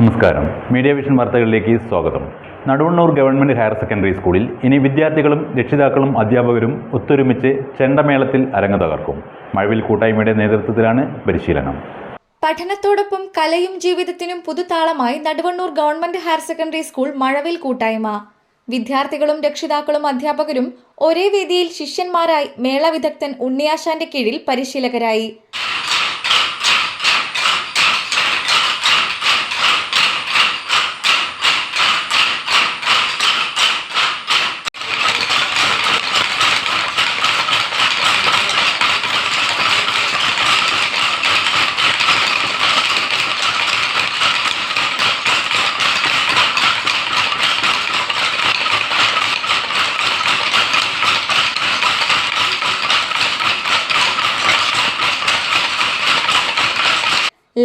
നമസ്കാരം. Media vision വാർത്തകളിലേക്ക് സ്വാഗതം. നടുവണ്ണൂർ ഗവൺമെൻറ് ഹയർ സെക്കൻഡറി സ്കൂളിൽ ഇനി വിദ്യാർത്ഥികളും രക്ഷിതാക്കളും അധ്യാപകരും ഒത്തൊരുമിച്ച് ചെണ്ടമേളത്തിൽ അരങ്ങ് തകർക്കും. മഴവിൽ കൂട്ടായ്മയുടെ നേതൃത്വത്തിലാണ് പരിശീലനം. പഠനത്തോടൊപ്പം കലയും ജീവിതത്തിനും പുതുതാളമായി Naduvannur government higher secondary school മഴവിൽ കൂട്ടായ്മ. വിദ്യാർത്ഥികളും രക്ഷിതാക്കളും അധ്യാപകരും ഒരേ വേദിയിൽ ശിഷ്യന്മാരായി മേള വിദഗ്ധൻ ഉണ്ണിയാശാന്റെ കീഴിൽ പരിശീലകരായി.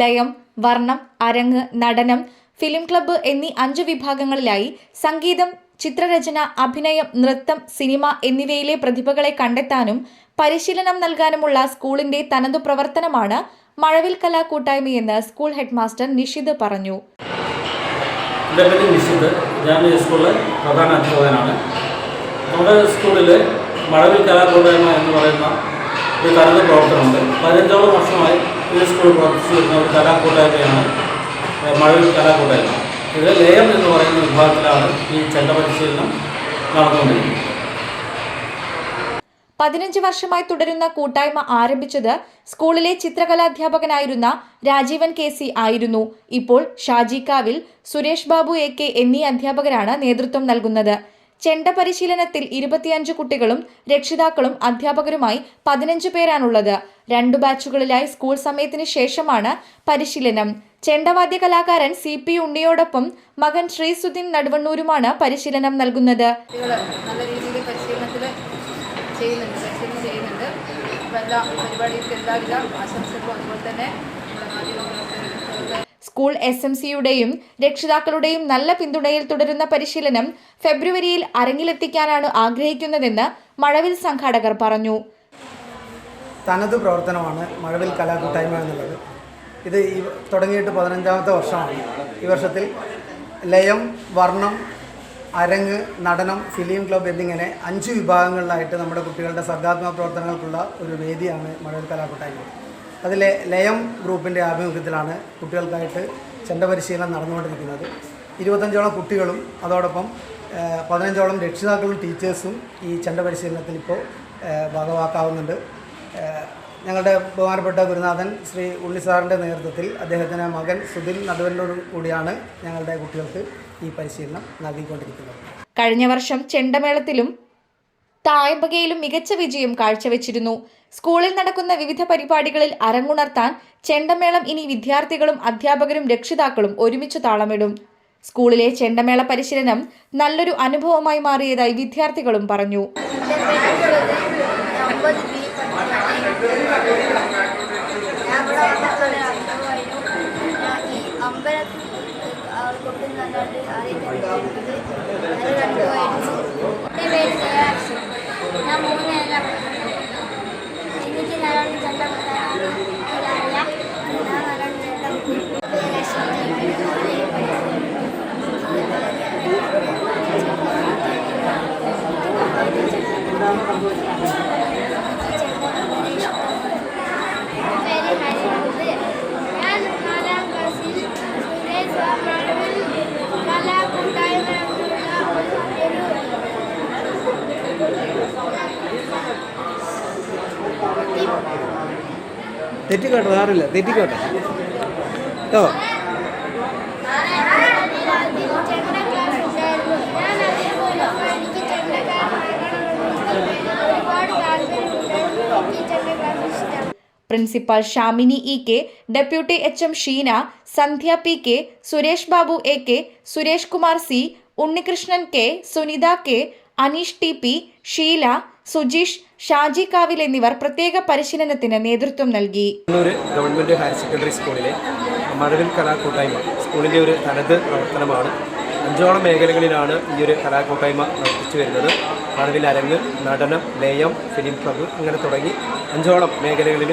ലയം, വർണ്ണം, അരങ്ങ്, നടനം, ഫിലിം ക്ലബ്ബ് എന്നീ 5 വിഭാഗങ്ങളിലായി സംഗീതം, ചിത്രരചന, അഭിനയം, നൃത്തം, സിനിമ എന്നിവയിലെ പ്രതിഭകളെ കണ്ടെത്താനും പരിശീലനം നൽകാനുമുള്ള സ്കൂളിന്റെ തനതു പ്രവർത്തനമാണ് മഴവിൽ കലാകൂട്ടായ്മയെന്ന് സ്കൂൾ ഹെഡ് മാസ്റ്റർ നിഷിത് പറഞ്ഞു. ഞാൻ ഈ സ്കൂളിലെ പ്രധാന അധ്യാപകനാണ്. നമ്മുടെ സ്കൂളിൽ മഴവിൽ കലാകൂട്ടായ്മ എന്ന് പറയുന്ന ഒരു തനത് പ്രവർത്തനമുണ്ട്. 15ഓളം വർഷമായി ഈ സ്കൂൾ പ്രവർത്തിച്ചു വരുന്ന ഒരു കലാകൂട്ടായ്മയാണ് മഴവിൽ കലാകൂട്ടായ്മ. ഇത് ലയം എന്ന് പറയുന്ന വിഭാഗത്തിലാണ് ഈ ചെണ്ട പരിശീലനം നടന്നുകൊണ്ടിരിക്കുന്നത്. 15 വർഷമായി തുടരുന്ന കൂട്ടായ്മ ആരംഭിച്ചത് സ്കൂളിലെ ചിത്രകലാധ്യാപകനായിരുന്ന രാജീവൻ KC ആയിരുന്നു. ഇപ്പോൾ ഷാജി കാവിൽ, സുരേഷ് ബാബു AK എന്നീ അധ്യാപകരാണ് നേതൃത്വം നൽകുന്നത്. ചെണ്ട പരിശീലനത്തിൽ 25 കുട്ടികളും രക്ഷിതാക്കളും അധ്യാപകരുമായി 15 പേരാണുള്ളത്. 2 ബാച്ചുകളിലായി സ്കൂൾ സമയത്തിന് ശേഷമാണ് പരിശീലനം. ചെണ്ടവാദ്യ കലാകാരൻ CP ഉണ്ണിയോടൊപ്പം മകൻ ശ്രീസുദിൻ നടുവണ്ണൂരുമാണ് പരിശീലനം നൽകുന്നത്. നല്ല രീതിയിൽ പരിശീലനം ചെയ്യുന്നുണ്ട്. പരിപാടിക്ക് എല്ലാവിധ ആശംസകളും അതുപോലെ തന്നെ സ്കൂൾ SMCയുടെയും രക്ഷിതാക്കളുടെയും നല്ല പിന്തുണയിൽ തുടരുന്ന പരിശീലനം ഫെബ്രുവരിയിൽ അരങ്ങിലെത്തിക്കാനാണ് ആഗ്രഹിക്കുന്നതെന്ന് മഴവിൽ സംഘാടകർ പറഞ്ഞു. തനത് പ്രവർത്തനമാണ് മഴവിൽ കലാകൂട്ടായ്മ എന്നുള്ളത്. ഇത് തുടങ്ങിയിട്ട് 15ാമത്തെ വർഷമാണ്. ഈ വർഷത്തിൽ ലയം, വർണ്ണം, അരങ്ങ്, നടനം, ഫിലിം ക്ലബ്ബ് എന്നിങ്ങനെ 5 വിഭാഗങ്ങളിലായിട്ട് നമ്മുടെ കുട്ടികളുടെ സർഗാത്മക പ്രവർത്തനങ്ങൾക്കുള്ള ഒരു വേദിയാണ് മഴവിൽ കലാകൂട്ടായ്മ. അതിലെ ലയം ഗ്രൂപ്പിൻ്റെ ആഭിമുഖ്യത്തിലാണ് കുട്ടികൾക്കായിട്ട് ചെണ്ട പരിശീലനം നടന്നുകൊണ്ടിരിക്കുന്നത്. 25ഓളം കുട്ടികളും അതോടൊപ്പം 15ഓളം രക്ഷിതാക്കളും ടീച്ചേഴ്സും ഈ ചെണ്ട പരിശീലനത്തിൽ ഇപ്പോൾ ഭാഗമാക്കാവുന്നുണ്ട്. ഞങ്ങളുടെ ബഹുമാനപ്പെട്ട ഗുരുനാഥൻ ശ്രീ ഉണ്ണി സാറിൻ്റെ നേതൃത്വത്തിൽ അദ്ദേഹത്തിൻ്റെ മകൻ സുധിൻ നടുവന്നൂർ കൂടിയാണ് ഞങ്ങളുടെ കുട്ടികൾക്ക് ഈ പരിശീലനം നൽകിക്കൊണ്ടിരിക്കുന്നത്. കഴിഞ്ഞ വർഷം ചെണ്ടമേളത്തിലും തായമ്പകയിലും മികച്ച വിജയം കാഴ്ചവെച്ചിരുന്നു. സ്കൂളിൽ നടക്കുന്ന വിവിധ പരിപാടികളിൽ അരങ്ങുണർത്താൻ ചെണ്ടമേളം ഇനി വിദ്യാർത്ഥികളും അധ്യാപകരും രക്ഷിതാക്കളും ഒരുമിച്ച് താളമിടും. സ്കൂളിലെ ചെണ്ടമേള പരിശീലനം നല്ലൊരു അനുഭവമായി മാറിയതായി വിദ്യാർത്ഥികളും പറഞ്ഞു. തെറ്റിക്കോട്ടെ, സാറില്ല, തെറ്റിക്കോട്ടെ കേട്ടോ. Principal Shamini EK, deputy HM Sheena, Sandhya PK, Suresh Babu AK, Suresh Kumar C, Unnikrishnan K, Sunitha K, Aneesh TP, Sheela, Sujeesh, Shaji Kavil എന്നിവർ പ്രത്യേക പരിശീലനത്തിന് നേതൃത്വം നൽകി. ഗവൺമെൻറ് ഹയർ സെക്കൻഡറി സ്കൂളിലെ മഴവിൽ കലാകൂട്ടായ്മ സ്കൂളിൻ്റെ ഒരു തനത് പ്രവർത്തനമാണ്. 5ഓളം മേഖലകളിലാണ് ഈ ഒരു കലാകൂട്ടായ്മ പ്രവർത്തിച്ചു വരുന്നത്. മഴവിൽ അരങ്ങ്, നടനം, ലയം, ഫിലിം ക്ലബ്ബ് ഇങ്ങനെ തുടങ്ങി 5ഓളം മേഖലകളിൽ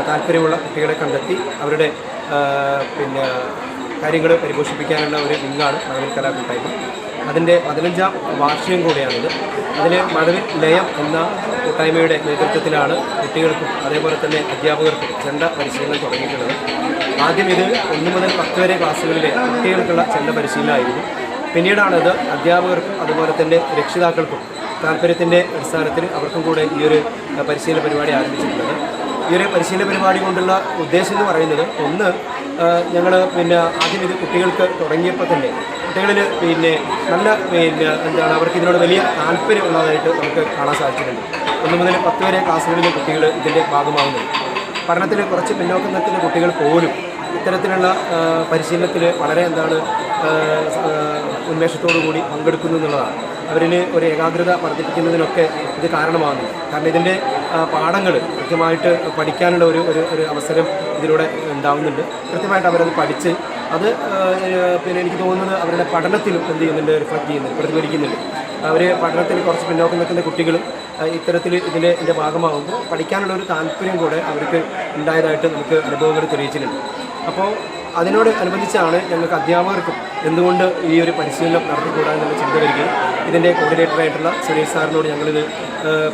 താല്പര്യമുള്ള കുട്ടികളെ കണ്ടെത്തി അവരുടെ കാര്യങ്ങൾ പരിപോഷിപ്പിക്കാനുള്ള ഒരു വിങ്ങാണ് മഴവിൽ കലാകൂട്ടായ്മ. അതിൻ്റെ 15ാം വാർഷികം കൂടിയാണിത്. അതിൽ മഴവിൽ ലയം എന്ന കൂട്ടായ്മയുടെ നേതൃത്വത്തിലാണ് കുട്ടികൾക്കും അതേപോലെ തന്നെ അധ്യാപകർക്കും ചെണ്ട പരിശീലനം തുടങ്ങിയിട്ടുള്ളത്. ആദ്യം ഇത് 1 മുതൽ 10 വരെ ക്ലാസ്സുകളിലെ കുട്ടികൾക്കുള്ള ചെണ്ട പരിശീലനമായിരുന്നു. പിന്നീടാണത് അധ്യാപകർക്കും അതുപോലെ തന്നെ രക്ഷിതാക്കൾക്കും താല്പര്യത്തിൻ്റെ അടിസ്ഥാനത്തിൽ അവർക്കും കൂടെ ഈ ഒരു പരിശീലന പരിപാടി ആരംഭിച്ചിട്ടുള്ളത്. ഈ ഒരു പരിശീലന പരിപാടി കൊണ്ടുള്ള ഉദ്ദേശം എന്ന് പറയുന്നത്, ഒന്ന്, ഞങ്ങൾ ആദ്യം ഇത് കുട്ടികൾക്ക് തുടങ്ങിയപ്പോൾ തന്നെ കുട്ടികളിൽ നല്ല എന്താണ് അവർക്ക് ഇതിനോട് വലിയ താല്പര്യം ഉള്ളതായിട്ട് നമുക്ക് കാണാൻ സാധിച്ചിട്ടുണ്ട്. 1 മുതൽ 10 വരെ ക്ലാസ്സുകളിലെ കുട്ടികൾ ഇതിൻ്റെ ഭാഗമാകുന്നുണ്ട്. പഠനത്തിൽ കുറച്ച് പിന്നോക്കം നിൽക്കുന്ന കുട്ടികൾ പോലും ഇത്തരത്തിലുള്ള പരിശീലനത്തിൽ വളരെ ഉന്മേഷത്തോടു കൂടി പങ്കെടുക്കുന്നു എന്നുള്ളതാണ്. അവരിൽ ഒരു ഏകാഗ്രത വർദ്ധിപ്പിക്കുന്നതിനൊക്കെ ഇത് കാരണമാകുന്നു. കാരണം ഇതിൻ്റെ പാഠങ്ങൾ കൃത്യമായിട്ട് പഠിക്കാനുള്ള ഒരു അവസരം ഇതിലൂടെ ഉണ്ടാകുന്നുണ്ട്. കൃത്യമായിട്ട് അവരത് പഠിച്ച് അത് എനിക്ക് തോന്നുന്നത് അവരുടെ പഠനത്തിലും എന്ത് ചെയ്യുന്നുണ്ട്, റിഫ്ലക്റ്റ് ചെയ്യുന്നുണ്ട്, പ്രതിഫലിക്കുന്നുണ്ട്. അവർ പഠനത്തിൽ കുറച്ച് പിന്നോക്കം നിൽക്കുന്ന കുട്ടികളും ഇത്തരത്തിൽ ഇതിൻ്റെ ഭാഗമാകുമ്പോൾ പഠിക്കാനുള്ള ഒരു താല്പര്യം കൂടെ അവർക്ക് ഉണ്ടായതായിട്ട് നമുക്ക് അനുഭവങ്ങൾ തെളിയിച്ചിട്ടുണ്ട്. അപ്പോൾ അതിനോട് അനുബന്ധിച്ചാണ് ഞങ്ങൾക്ക് അധ്യാപകർക്കും എന്തുകൊണ്ട് ഈ ഒരു പരിശീലനം നടത്തിക്കൂടാ എന്നുള്ള ചിന്ത വരികയും ഇതിൻ്റെ കോർഡിനേറ്ററായിട്ടുള്ള സുരേഷ് സാറിനോട് ഞങ്ങളിത്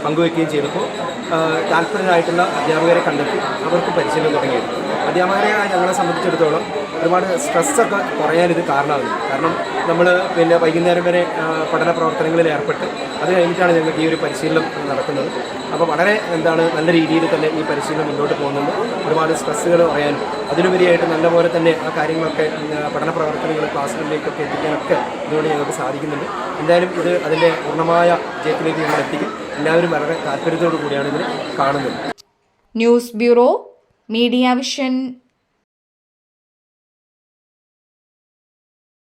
പങ്കുവയ്ക്കുകയും ചെയ്തപ്പോൾ താല്പര്യമായിട്ടുള്ള അധ്യാപകരെ കണ്ടെത്തി അവർക്ക് പരിശീലനം തുടങ്ങിയത്. അധ്യാപകരെ ഞങ്ങളെ സംബന്ധിച്ചിടത്തോളം ഒരുപാട് സ്ട്രെസ്സൊക്കെ കുറയാനിത് കാരണമാകുന്നു. കാരണം നമ്മൾ വൈകുന്നേരം വരെ പഠന പ്രവർത്തനങ്ങളിൽ ഏർപ്പെട്ട് അത് കഴിഞ്ഞിട്ടാണ് ഞങ്ങൾക്ക് ഈ ഒരു പരിശീലനം നടക്കുന്നത്. അപ്പോൾ വളരെ നല്ല രീതിയിൽ തന്നെ ഈ പരിശീലനം മുന്നോട്ട് പോകുന്നുണ്ട്. ഒരുപാട് സ്ട്രെസ്സുകൾ കുറയാനും അതിലുപരിയായിട്ട് നല്ലപോലെ തന്നെ ആ കാര്യങ്ങളൊക്കെ പഠന പ്രവർത്തനങ്ങൾ ക്ലാസ്സുകളിലേക്കൊക്കെ എത്തിക്കാനൊക്കെ ഇതുകൊണ്ട് ഞങ്ങൾക്ക് സാധിക്കുന്നുണ്ട്. എന്തായാലും ഇത് അതിൻ്റെ പൂർണ്ണമായ വിജയത്തിലേക്ക് ഞങ്ങൾ എത്തിക്കും. എല്ലാവരും വളരെ താല്പര്യത്തോടു കൂടിയാണ് ഇതിനെ കാണുന്നത്. News bureau, media vision.